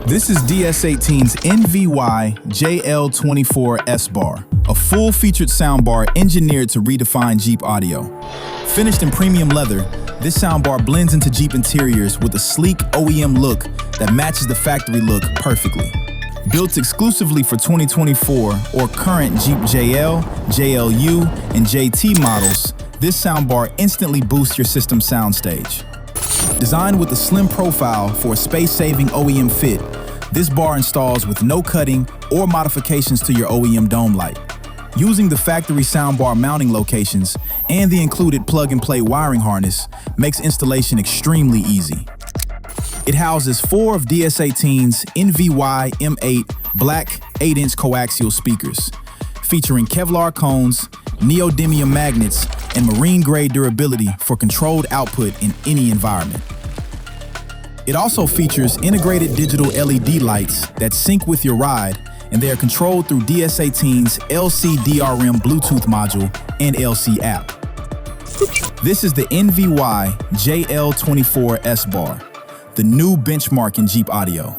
This is DS18's NVY-JL24SBARLD, a full-featured soundbar engineered to redefine Jeep audio. Finished in premium leather, this soundbar blends into Jeep interiors with a sleek OEM look that matches the factory look perfectly. Built exclusively for 2024 or current Jeep JL, JLU, and JT models, this soundbar instantly boosts your system soundstage. Designed with a slim profile for a space-saving OEM fit, this bar installs with no cutting or modifications to your OEM dome light. Using the factory soundbar mounting locations and the included plug-and-play wiring harness makes installation extremely easy. It houses 4 of DS18's NVY M8 black 8-inch coaxial speakers, featuring Kevlar cones, neodymium magnets, and marine-grade durability for controlled output in any environment. It also features integrated digital LED lights that sync with your ride, and they are controlled through DS18's LC-DRM Bluetooth module and LC app. This is the NVY-JL24SBARLD, the new benchmark in Jeep audio.